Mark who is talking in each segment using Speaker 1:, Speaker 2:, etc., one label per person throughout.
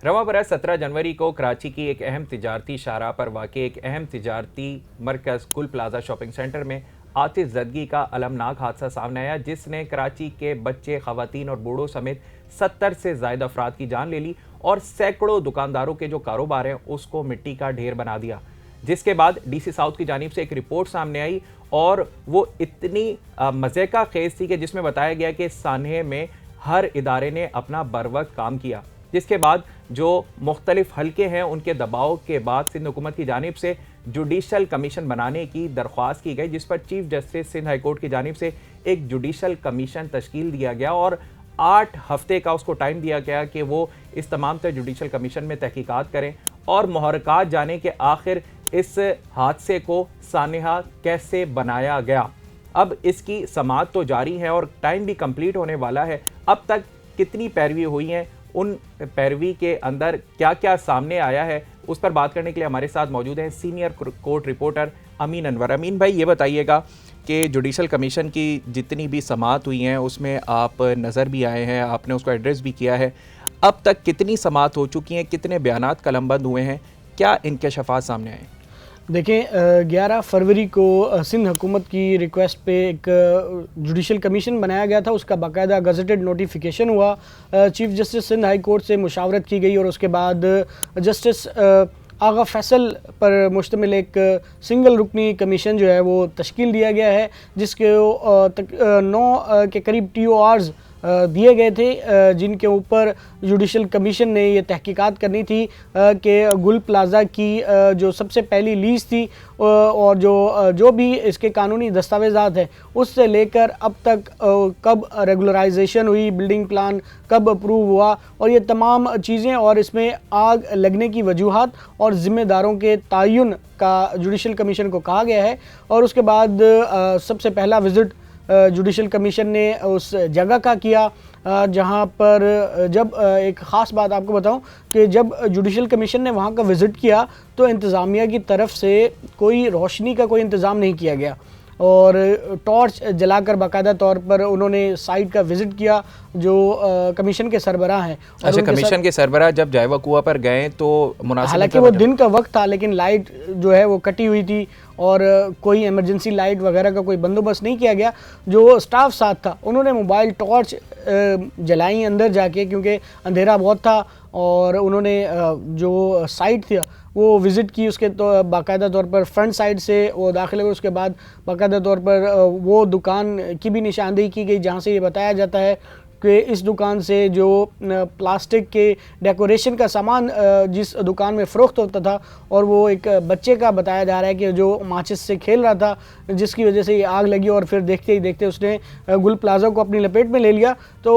Speaker 1: रवा बरस 17 जनवरी को कराची की एक अहम तिजारती शाहराह पर वाक़ई एक अहम तिजारती मरकज़ गुल प्लाजा शॉपिंग सेंटर में आतिशज़दगी का अलमनाक हादसा सामने आया, जिसने कराची के बच्चे, ख़वातीन और बूढ़ों समेत 70 से ज़ायद अफराद की जान ले ली और सैकड़ों दुकानदारों के जो कारोबार हैं उसको मिट्टी का ढेर बना दिया। जिसके बाद DC साउथ की जानिब से एक रिपोर्ट सामने आई और वो इतनी मज़ेका खेज थी कि जिसमें बताया गया कि सानहे में हर इदारे ने अपना बरवक्त काम किया, जिसके बाद जो मुख्तलिफ हल्के हैं उनके दबाव के बाद सिंध हुकूमत की जानिब से जुडिशल कमीशन बनाने की दरख्वास्त की गई, जिस पर chief justice Sindh high court की जानिब से एक जुडिशल कमीशन तश्कील दिया गया और 8 हफ्ते का उसको टाइम दिया गया कि वो इस तमाम तर जुडिशल कमीशन में तहकीकात करें और मुहर्रकात जाने के आखिर इस हादसे को सानहा कैसे बनाया गया। अब इसकी समाअत तो जारी है और टाइम भी कंप्लीट होने वाला है। अब तक कितनी पैरवी हुई हैं, उन पैरवी के अंदर क्या क्या सामने आया है, उस पर बात करने के लिए हमारे साथ मौजूद हैं सीनियर कोर्ट रिपोर्टर अमीन अनवर। अमीन भाई, ये बताइएगा कि जुडिशल कमीशन की जितनी भी समाअत हुई हैं उसमें आप नज़र भी आए हैं, आपने उसको एड्रेस भी किया है। अब तक कितनी समाअत हो चुकी हैं, कितने बयानात कलमबंद हुए हैं, क्या इंकशाफात सामने आए?
Speaker 2: देखें, 11 फरवरी को सिंध हुकूमत की रिक्वेस्ट पे एक जुडिशल कमीशन बनाया गया था। उसका बाकायदा गज़टेड नोटिफिकेशन हुआ, chief justice Sindh high court से मुशावरत की गई और उसके बाद जस्टिस आगा फैसल पर मुश्तमिल एक सिंगल रुकनी कमीशन जो है वो तश्कील दिया गया है, जिसके 9 के करीब TORs दिए गए थे, जिनके ऊपर जुडिशल कमीशन ने ये तहकीकात करनी थी कि गुल प्लाज़ा की जो सबसे पहली लीज़ थी और जो भी इसके कानूनी दस्तावेज़ात हैं उससे लेकर अब तक कब रेगुलराइजेशन हुई, बिल्डिंग प्लान कब अप्रूव हुआ और ये तमाम चीज़ें और इसमें आग लगने की वजूहात और ज़िम्मेदारों के तयन का जुडिशल कमीशन को कहा गया है। और उसके बाद सबसे पहला विज़िट जुडिशल कमीशन ने उस जगह का किया जहां पर जब एक ख़ास बात आपको बताऊं कि जब जुडिशल कमीशन ने वहां का विज़िट किया तो इंतज़ामिया की तरफ से कोई रोशनी का कोई इंतज़ाम नहीं किया गया और टॉर्च जलाकर बाकायदा तौर पर उन्होंने साइट का विज़िट किया जो कमीशन के सरबराह हैं।
Speaker 1: अच्छा, कमीशन के सरबराह जब जायवा कुआ पर गए तो मुनासिब,
Speaker 2: हालांकि वो दिन का वक्त था लेकिन लाइट जो है वो कटी हुई थी और कोई इमरजेंसी लाइट वगैरह का कोई बंदोबस्त नहीं किया गया। जो स्टाफ साथ था उन्होंने मोबाइल टॉर्च जलाई अंदर जाके, क्योंकि अंधेरा बहुत था, और उन्होंने जो साइट थी वो विज़िट की। उसके तो बाकायदा तौर पर फ्रंट साइड से वो दाखिल हुए। उसके बाद बाकायदा तौर पर वो दुकान की भी निशानदेही की गई जहाँ से ये बताया जाता है कि इस दुकान से जो प्लास्टिक के डेकोरेशन का सामान जिस दुकान में फ़रोख्त होता था और वो एक बच्चे का बताया जा रहा है कि जो माचिस से खेल रहा था जिसकी वजह से ये आग लगी और फिर देखते ही देखते उसने गुल प्लाज़ा को अपनी लपेट में ले लिया। तो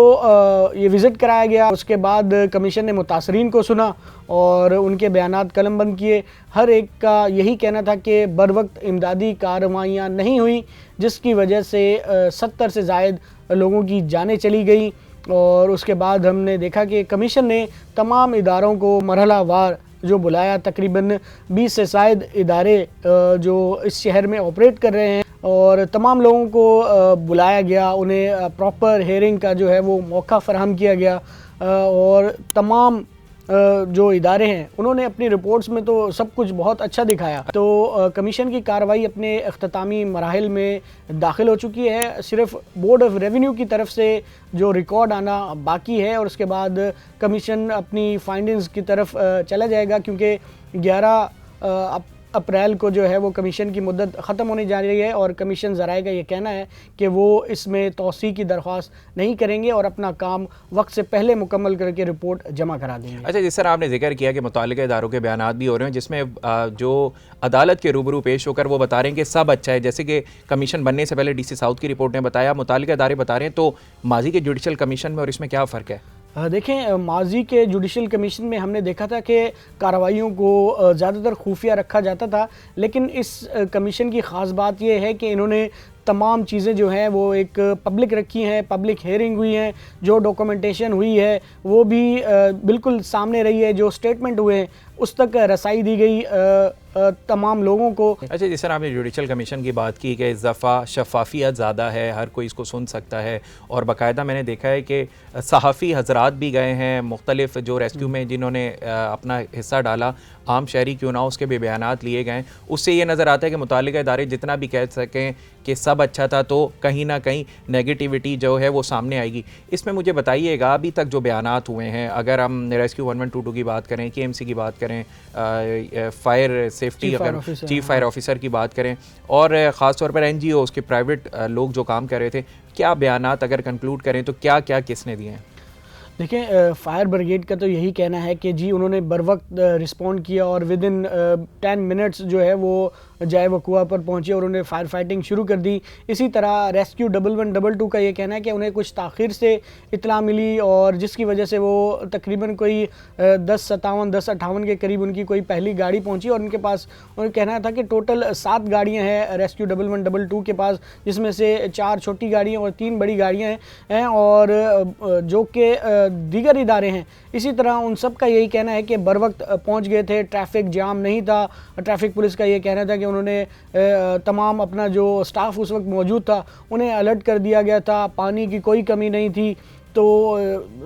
Speaker 2: ये विज़िट कराया गया। उसके बाद कमीशन ने मुतासरीन को सुना और उनके बयानात कलमबंद किए। हर एक का यही कहना था कि बरवक्त इमदादी कार्रवाइयाँ नहीं हुई, जिसकी वजह से 70 से ज़ायद लोगों की जानें चली गई। और उसके बाद हमने देखा कि कमीशन ने तमाम इदारों को मरहलावार जो बुलाया, तकरीबन 20 से ज़ायद इदारे जो इस शहर में ऑपरेट कर रहे हैं और तमाम लोगों को बुलाया गया, उन्हें प्रॉपर हेयरिंग का जो है वो मौका फ़राहम किया गया और तमाम जो इदारे हैं उन्होंने अपनी रिपोर्ट्स में तो सब कुछ बहुत अच्छा दिखाया। तो कमीशन की कार्रवाई अपने अख्तामी मराहिल में दाखिल हो चुकी है। सिर्फ बोर्ड ऑफ रेवेन्यू की तरफ से जो रिकॉर्ड आना बाकी है और उसके बाद कमीशन अपनी फाइंडिंग्स की तरफ चला जाएगा, क्योंकि 11 अप्रैल को जो है वो कमीशन की मुद्दत ख़त्म होने जा रही है और कमीशन ज़राए का ये कहना है कि वो इसमें तौसी की दरख्वास्त नहीं करेंगे और अपना काम वक्त से पहले मुकम्मल करके रिपोर्ट जमा करा देंगे।
Speaker 1: अच्छा, जिस तरह आपने जिक्र किया कि मुतालिका इदारों के बयानात भी हो रहे हैं जिसमें जो अदालत के रूबरू पेश होकर वो बता रहे हैं कि सब अच्छा है, जैसे कि कमीशन बनने से पहले DC साउथ की रिपोर्ट ने बताया, मुतालिका इदारे बता रहे हैं, तो माजी के जुडिशल कमीशन में और इसमें क्या फ़र्क है?
Speaker 2: देखें, माजी के जुडिशल कमीशन में हमने देखा था कि कार्रवाइयों को ज़्यादातर खुफिया रखा जाता था, लेकिन इस कमीशन की ख़ास बात यह है कि इन्होंने तमाम चीज़ें जो हैं वो एक पब्लिक रखी हैं, पब्लिक हेयरिंग हुई हैं, जो डॉक्यूमेंटेशन हुई है वो भी बिल्कुल सामने रही है, जो स्टेटमेंट हुए हैं उस तक रसाई दी गई तमाम लोगों को।
Speaker 1: अच्छा, जिस तरह आपने जुडिशल कमीशन की बात की कि इस दफ़ा शफाफियत ज़्यादा है, हर कोई इसको सुन सकता है, और बाकायदा मैंने देखा है कि सहाफ़ी हजरात भी गए हैं मुख्तलिफ जो रेस्क्यू में जिन्होंने अपना हिस्सा डाला, आम शहरी क्यों ना हो, उसके भी बयानात लिए गए। उससे ये नज़र आता है कि मुतालिका इदारे जितना भी कह सकें कि सब अच्छा था, तो कहीं ना कहीं नेगेटिविटी जो है वो सामने आएगी। इसमें मुझे बताइएगा, अभी तक जो बयानात हुए हैं, अगर हम रेस्क्यू 1122 की बात करें, KMC की बात करें, फायर सेफ्टी, अगर चीफ फायर ऑफिसर की बात करें, और ख़ास तौर पर NGOs के प्राइवेट लोग जो काम कर रहे थे, क्या बयानात अगर कंक्लूड करें तो क्या क्या किसने दिए हैं?
Speaker 2: देखिए, फायर ब्रिगेड का तो यही कहना है कि जी उन्होंने बर वक्त रिस्पॉन्ड किया और विद इन 10 मिनट्स जो है वो जाए वकुआ पर पहुंचे और उन्हें फायर फाइटिंग शुरू कर दी। इसी तरह रेस्क्यू 1122 का ये कहना है कि उन्हें कुछ ताख़ीर से इत्तला मिली और जिसकी वजह से वो तकरीबन कोई 10:57 के करीब उनकी कोई पहली गाड़ी पहुंची और उनके पास उन्हें कहना था कि टोटल 7 गाड़ियाँ हैं रेस्क्यू 1122 के पास, जिसमें से 4 छोटी गाड़ियाँ और 3 बड़ी गाड़ियाँ हैं और जो कि दीगर इदारे हैं। इसी तरह उन सब का यही कहना है कि बर वक्त पहुँच गए थे, ट्रैफिक जाम नहीं था। ट्रैफिक पुलिस का ये कहना था कि उन्होंने तमाम अपना जो स्टाफ उस वक्त मौजूद था उन्हें अलर्ट कर दिया गया था, पानी की कोई कमी नहीं थी। तो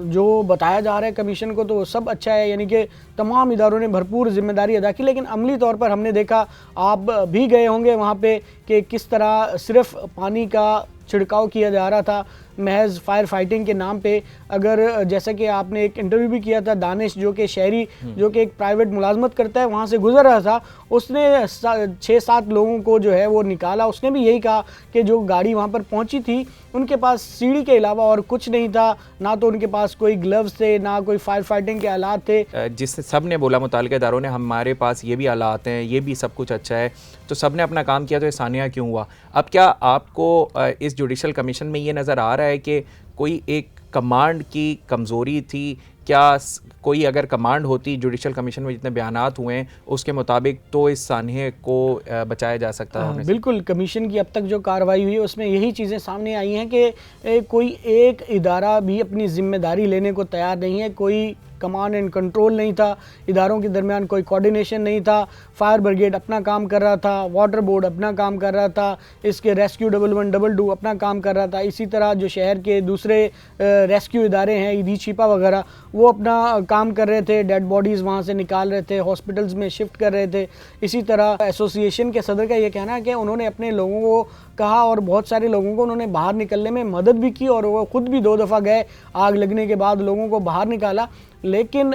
Speaker 2: जो बताया जा रहा है कमीशन को तो सब अच्छा है, यानी कि तमाम इदारों ने भरपूर जिम्मेदारी अदा की। लेकिन अमली तौर पर हमने देखा, आप भी गए होंगे वहाँ पे, कि किस तरह सिर्फ पानी का छिड़काव किया जा रहा था महज फायर फाइटिंग के नाम पे। अगर जैसा कि आपने एक इंटरव्यू भी किया था, दानिश जो कि शहरी जो कि एक प्राइवेट मुलाजमत करता है वहाँ से गुजर रहा था, उसने 6-7 लोगों को जो है वो निकाला। उसने भी यही कहा कि जो गाड़ी वहाँ पर पहुँची थी उनके पास सीढ़ी के अलावा और कुछ नहीं था, ना तो उनके पास कोई ग्लव्स थे, ना कोई फायर फाइटिंग के आलात थे।
Speaker 1: जिससे सब ने बोला, मुताल्लिक़ इदारों ने, हमारे पास ये भी आलात हैं, ये भी सब कुछ अच्छा है, तो सब ने अपना काम किया, तो ये सानिया क्यों हुआ? अब क्या आपको इस जुडिशल कमीशन में ये नज़र आ रहा है कि कोई एक कमांड की कमज़ोरी थी? क्या कोई अगर कमांड होती जुडिशल कमीशन में जितने बयानात हुए हैं उसके मुताबिक, तो इस सानिया को बचाया जा सकता है?
Speaker 2: बिल्कुल, कमीशन की अब तक जो कार्रवाई हुई है उसमें यही चीज़ें सामने आई हैं कि कोई एक इदारा भी अपनी जिम्मेदारी लेने को तैयार नहीं है। कोई कमांड एंड कंट्रोल नहीं था, इदारों के दरमियान कोई कोऑर्डिनेशन नहीं था। फायर ब्रिगेड अपना काम कर रहा था, वाटर बोर्ड अपना काम कर रहा था, इसके रेस्क्यू 1122 अपना काम कर रहा था। इसी तरह जो शहर के दूसरे रेस्क्यू इदारे हैं, ईदी छिपा वगैरह, वो अपना काम कर रहे थे, डेड बॉडीज़ वहाँ से निकाल रहे थे, हॉस्पिटल्स में शिफ्ट कर रहे थे। इसी तरह एसोसिएशन के सदर का ये कहना है कि उन्होंने अपने लोगों को कहा और बहुत सारे लोगों को उन्होंने बाहर निकलने में मदद भी की और वो खुद भी 2 दफ़ा गए, आग लगने के बाद लोगों को बाहर निकाला, लेकिन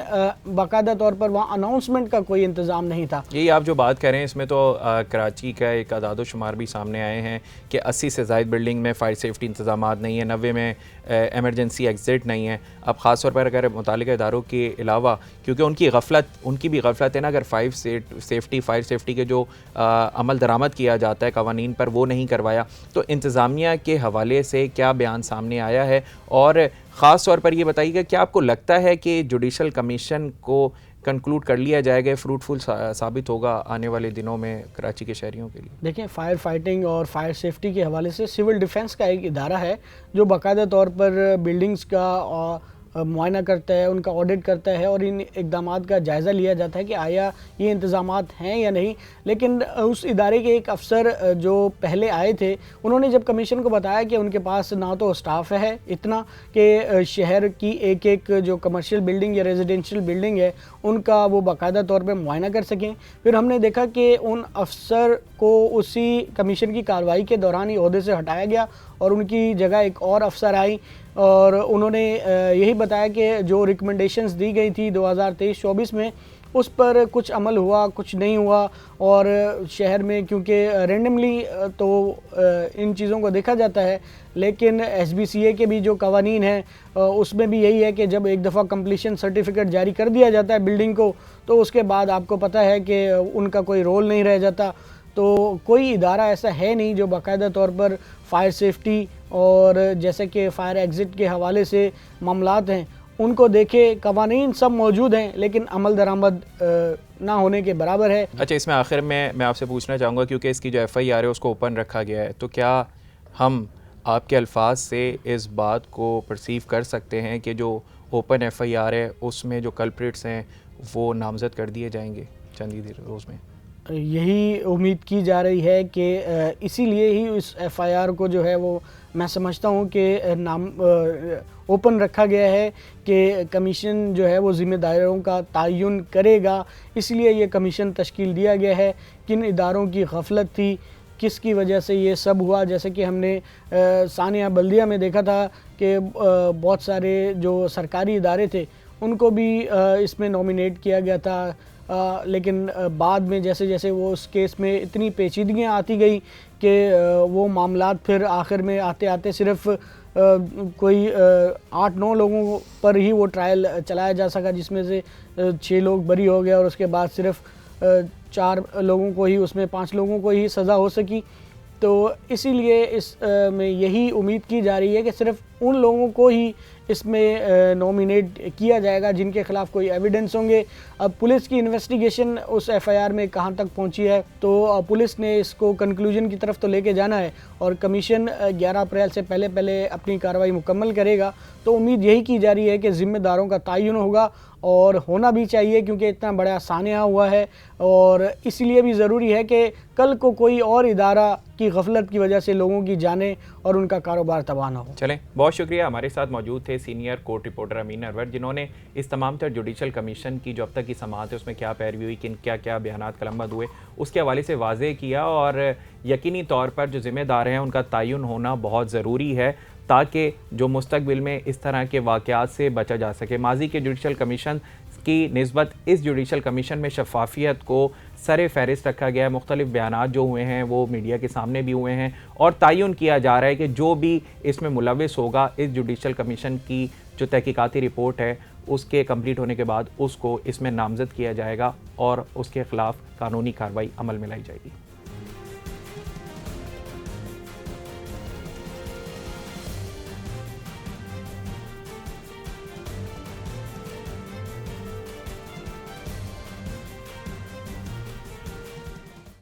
Speaker 2: बाकायदा तौर पर वहाँ अनाउंसमेंट का कोई इंतज़ाम नहीं था।
Speaker 1: यही आप जो बात कर रहे हैं इसमें तो कराची का एक अदाद शुमार भी सामने आए हैं कि 80 से ज़ायद बिल्डिंग में फ़ायर सेफ्टी इंतज़ामात नहीं है, 90 में एमरजेंसी एग्ज़िट नहीं है। अब ख़ास तौर पर अगर मुतालिका इदारों के अलावा, क्योंकि उनकी भी गफलत है ना, अगर फायर सेफ्टी के जो अमल दरामद किया जाता है कवानीन पर, वो नहीं करवाया, तो इंतज़ामिया के हवाले से क्या बयान सामने आया है? और ख़ास तौर पर ये बताइएगा, क्या आपको लगता है कि जुडिशल कमीशन को कंक्लूड कर लिया जाएगा, फ्रूटफुल साबित होगा आने वाले दिनों में कराची के शहरियों के लिए?
Speaker 2: देखिए, फायर फाइटिंग और फायर सेफ्टी के हवाले से सिविल डिफेंस का एक इदारा है जो बाकायदा तौर पर बिल्डिंग्स का मुआयना करता है, उनका ऑडिट करता है और इन इक़दामात का जायज़ा लिया जाता है कि आया ये इंतज़ामात हैं या नहीं। लेकिन उस इदारे के एक अफसर जो पहले आए थे, उन्होंने जब कमीशन को बताया कि उनके पास ना तो स्टाफ है इतना कि शहर की एक जो कमर्शियल बिल्डिंग या रेजिडेंशियल बिल्डिंग है उनका वो बाकायदा तौर पर मुआयना कर सकें। फिर हमने देखा कि उन अफसर को उसी कमीशन की कार्रवाई के दौरान ही ओहदे से हटाया गया और उनकी जगह एक और अफसर आई और उन्होंने यही बताया कि जो रिकमेंडेशंस दी गई थी 2023-24 में, उस पर कुछ अमल हुआ, कुछ नहीं हुआ। और शहर में क्योंकि रेंडमली तो इन चीज़ों को देखा जाता है, लेकिन SBCA के भी जो कवानीन हैं उसमें भी यही है कि जब एक दफ़ा कंप्लीशन सर्टिफिकेट जारी कर दिया जाता है बिल्डिंग को, तो उसके बाद आपको पता है कि उनका कोई रोल नहीं रह जाता। तो कोई इदारा ऐसा है नहीं जो बाकायदा तौर पर फायर सेफ्टी और जैसे कि फ़ायर एग्ज़िट के हवाले से मामलात हैं उनको देखे। कवानीन सब मौजूद हैं लेकिन अमल दरामद ना होने के बराबर है।
Speaker 1: अच्छा, इसमें आखिर में मैं आपसे पूछना चाहूँगा, क्योंकि इसकी जो FIR है उसको ओपन रखा गया है, तो क्या हम आपके अल्फाज से इस बात को परसीव कर सकते हैं कि जो ओपन FIR है उसमें जो कल्प्रिट्स हैं वो नामज़द कर दिए जाएंगे चंद ही रोज़ में?
Speaker 2: यही उम्मीद की जा रही है कि इसीलिए ही इस एफआईआर को जो है वो मैं समझता हूँ कि नाम ओपन रखा गया है कि कमीशन जो है वो ज़िम्मेदारों का तयन करेगा। इसलिए ये कमीशन तश्कील दिया गया है। किन इदारों की गफलत थी, किसकी वजह से ये सब हुआ, जैसे कि हमने सानिया बल्दिया में देखा था कि बहुत सारे जो सरकारी इदारे थे उनको भी इसमें नॉमिनेट किया गया था। लेकिन बाद में जैसे जैसे वो उस केस में इतनी पेचीदगियाँ आती गई कि वो मामलात फिर आखिर में आते आते सिर्फ कोई 8-9 लोगों पर ही वो ट्रायल चलाया जा सका, जिसमें से 6 लोग बरी हो गए और उसके बाद सिर्फ 4 लोगों को ही, उसमें 5 लोगों को ही सज़ा हो सकी। तो इसीलिए इस में यही उम्मीद की जा रही है कि सिर्फ उन लोगों को ही इसमें नॉमिनेट किया जाएगा जिनके खिलाफ कोई एविडेंस होंगे। अब पुलिस की इन्वेस्टिगेशन उस एफआईआर में कहां तक पहुंची है, तो पुलिस ने इसको कंक्लूजन की तरफ तो लेके जाना है और कमीशन 11 अप्रैल से पहले अपनी कार्रवाई मुकम्मल करेगा। तो उम्मीद यही की जा रही है कि ज़िम्मेदारों का तयन होगा और होना भी चाहिए, क्योंकि इतना बड़ा सानिया हुआ है और इसलिए भी ज़रूरी है कि कल को कोई और इदारा की गफलत की वजह से लोगों की जानें और उनका कारोबार तबाह ना हो।
Speaker 1: चलें, बहुत शुक्रिया। हमारे साथ मौजूद थे सीनियर कोर्ट रिपोर्टर अमीन अरवर, जिन्होंने इस तमाम तर जुडिशल कमीशन की जो अब तक की समाअत है उसमें क्या पैरवी हुई, किन क्या क्या बयानात कलमबंद हुए, उसके हवाले से वाज़ेह किया और यकीनी तौर पर जो ज़िम्मेदार हैं उनका तयन होना बहुत ज़रूरी है ताकि जो मुस्तकबिल में इस तरह के वाक़यात से बचा जा सके। माजी के जुडिशल कमीशन की निस्बत इस जुडिशल कमीशन में शफाफियत को सरे फहरिस्त रखा गया है। मुख्तलिफ बयानात जो हुए हैं वो मीडिया के सामने भी हुए हैं और तयन किया जा रहा है कि जो भी इसमें मुलव्विस होगा इस जुडिशल कमीशन की जो तहकीकाती रिपोर्ट है उसके कंप्लीट होने के बाद उसको इसमें नामज़द किया जाएगा और उसके ख़िलाफ़ कानूनी कार्रवाई अमल में लाई जाएगी।